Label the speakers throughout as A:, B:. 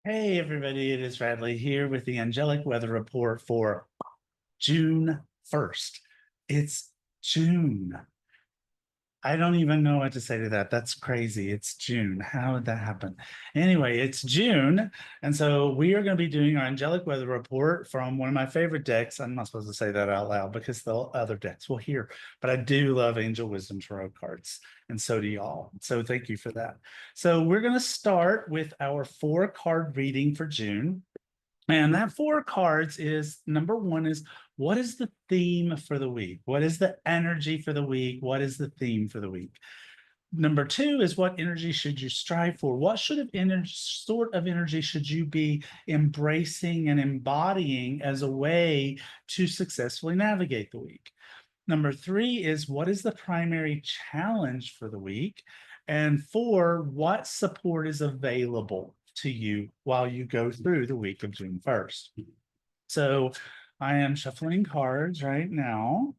A: Hey everybody, it is Radleigh here with the Angelic Weather Report for June 1st. It's June. I don't even know what to say to that. That's crazy. It's June. How did that happen? Anyway, it's June. And so we are going to be doing our Angelic Weather Report from one of my favorite decks. I'm not supposed to say that out loud because the other decks will hear, but I do love Angel Wisdom Tarot cards. And so do y'all. So thank you for that. So we're going to start with our 4 card reading for June. And that 4 cards is number one is what is the theme for the week? What is the energy for the week? What is the theme for the week? Number two is what energy should you strive for? What sort of energy should you be embracing and embodying as a way to successfully navigate the week? Number three is what is the primary challenge for the week? And four, what support is available to you while you go through the week of June 1st? So I am shuffling cards right now.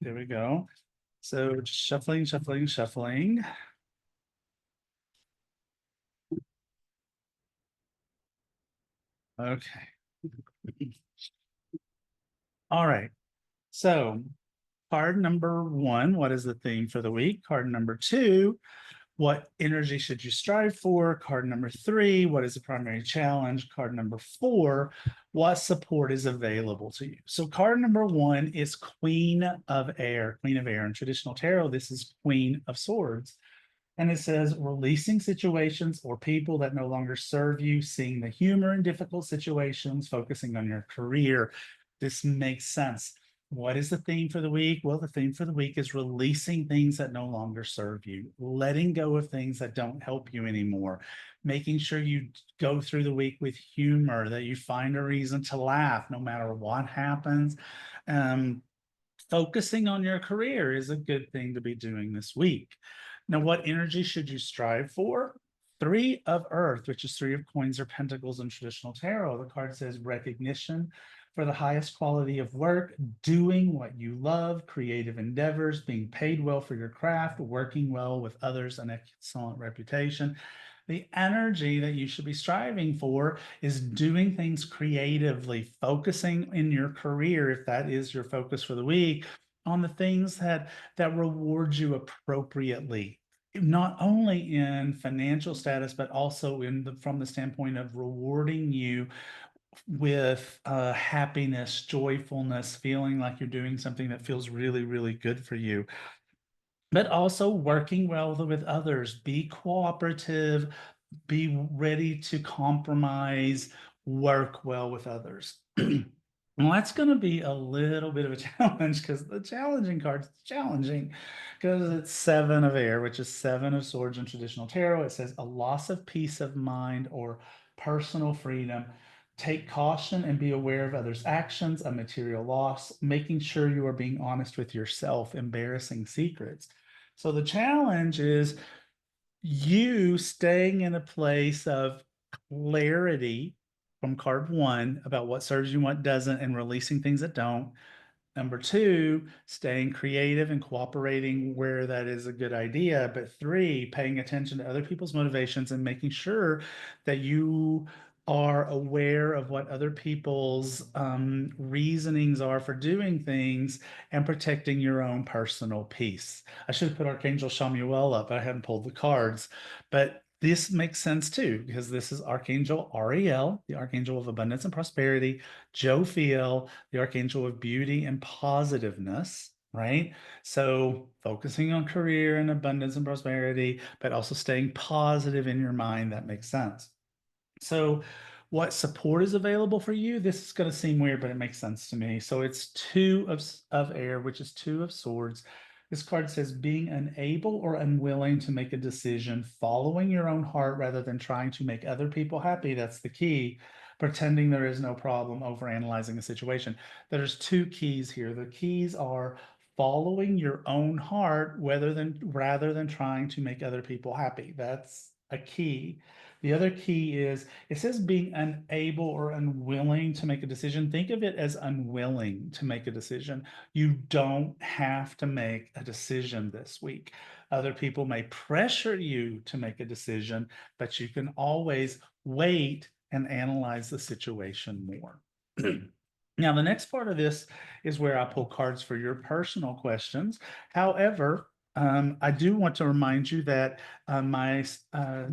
A: There we go. So just shuffling, shuffling, shuffling. Okay. All right. So card number one, what is the theme for the week? Card number two, what energy should you strive for? Card number three, what is the primary challenge? Card number four, what support is available to you? So card number one is Queen of Air. Queen of Air in traditional tarot, this is Queen of Swords. And it says releasing situations or people that no longer serve you, seeing the humor in difficult situations, focusing on your career. This makes sense. What is the theme for the week? Well, the theme for the week is releasing things that no longer serve you, letting go of things that don't help you anymore, making sure you go through the week with humor, that you find a reason to laugh no matter what happens. Focusing on your career is a good thing to be doing this week. Now, what energy should you strive for? Three of Earth, which is 3 of Coins or Pentacles in traditional tarot. The card says recognition for the highest quality of work, doing what you love, creative endeavors, being paid well for your craft, working well with others, an excellent reputation. The energy that you should be striving for is doing things creatively, focusing in your career, if that is your focus for the week, on the things that reward you appropriately, not only in financial status, but also from the standpoint of rewarding you with happiness, joyfulness, feeling like you're doing something that feels really, really good for you. But also working well with others, be cooperative, be ready to compromise, work well with others. Well, that's going to be a little bit of a challenge because the challenging card's challenging because it's 7 of Air, which is 7 of Swords in traditional tarot. It says a loss of peace of mind or personal freedom. Take caution and be aware of others' actions, a material loss, making sure you are being honest with yourself, embarrassing secrets. So the challenge is you staying in a place of clarity from card one about what serves you, what doesn't, and releasing things that don't. Number two, staying creative and cooperating where that is a good idea. But three, paying attention to other people's motivations and making sure that you are aware of what other people's reasonings are for doing things and protecting your own personal peace. I should have put Archangel Chamuel up. I hadn't pulled the cards, but this makes sense too, because this is Archangel Ariel, the Archangel of Abundance and Prosperity, Jophiel, the Archangel of Beauty and Positiveness, right? So focusing on career and abundance and prosperity, but also staying positive in your mind, that makes sense. So what support is available for you? This is going to seem weird, but it makes sense to me. So it's 2 of Air, which is 2 of Swords. This card says being unable or unwilling to make a decision, following your own heart rather than trying to make other people happy. That's the key. Pretending there is no problem, over analyzing a situation. There's 2 keys here. The keys are following your own heart rather than trying to make other people happy. That's a key. The other key is it says being unable or unwilling to make a decision. Think of it as unwilling to make a decision. You don't have to make a decision this week. Other people may pressure you to make a decision, but you can always wait and analyze the situation more. Now, the next part of this is where I pull cards for your personal questions. However, I do want to remind you that my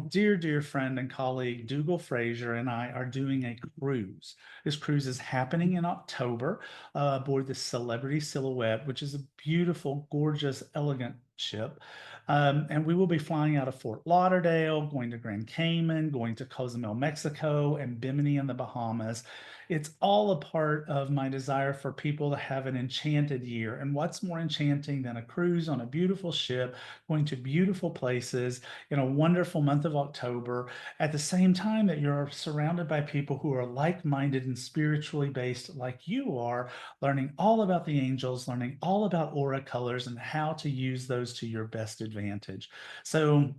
A: dear friend and colleague Dougal Fraser and I are doing a cruise. This cruise is happening in October aboard the Celebrity Silhouette, which is a beautiful, gorgeous, elegant ship. And we will be flying out of Fort Lauderdale, going to Grand Cayman, going to Cozumel, Mexico, and Bimini in the Bahamas. It's all a part of my desire for people to have an enchanted year. And what's more enchanting than a cruise on a beautiful ship, going to beautiful places in a wonderful month of October, at the same time that you're surrounded by people who are like-minded and spiritually based like you are, learning all about the angels, learning all about aura colors and how to use those to your best advantage. So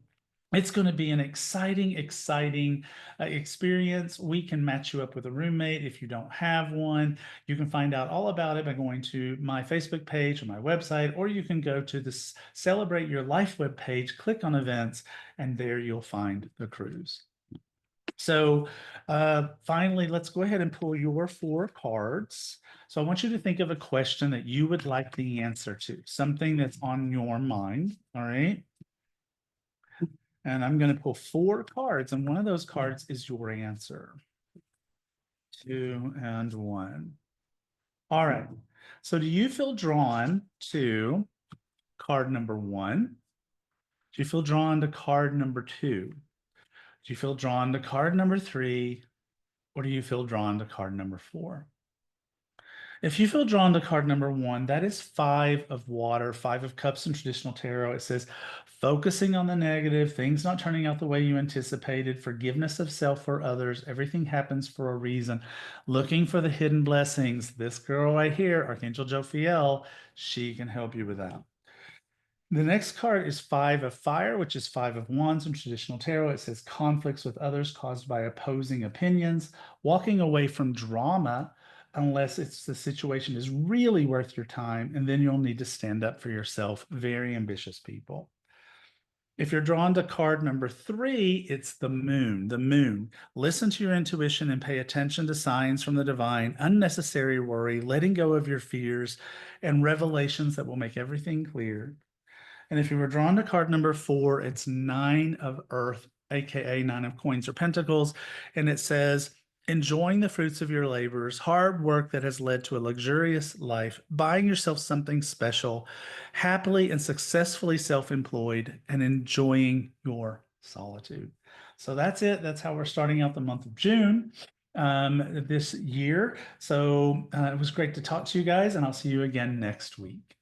A: it's going to be an exciting experience. We can match you up with a roommate if you don't have one. You can find out all about it by going to my Facebook page or my website, or you can go to the Celebrate Your Life webpage, click on events, and there you'll find the cruise. So finally, let's go ahead and pull your 4 cards. So I want you to think of a question that you would like the answer to, something that's on your mind, all right? And I'm going to pull 4 cards, and one of those cards is your answer. 2 and 1. All right. So do you feel drawn to card number 1? Do you feel drawn to card number 2? Do you feel drawn to card number 3? Or do you feel drawn to card number 4? If you feel drawn to card number 1, that is 5 of water, 5 of cups in traditional tarot. It says focusing on the negative, things not turning out the way you anticipated, forgiveness of self or others, everything happens for a reason, looking for the hidden blessings. This girl right here, Archangel Jophiel, she can help you with that. The next card is 5 of fire, which is 5 of wands in traditional tarot. It says conflicts with others caused by opposing opinions, walking away from drama unless the situation is really worth your time, and then you'll need to stand up for yourself. Very ambitious people. If you're drawn to card number 3, it's the moon. The moon. Listen to your intuition and pay attention to signs from the divine, unnecessary worry, letting go of your fears, and revelations that will make everything clear. And if you were drawn to card number 4, it's 9 of earth, aka 9 of coins or pentacles. And it says, enjoying the fruits of your labors, hard work that has led to a luxurious life, buying yourself something special, happily and successfully self-employed, and enjoying your solitude. So that's it. That's how we're starting out the month of June this year. So it was great to talk to you guys, and I'll see you again next week.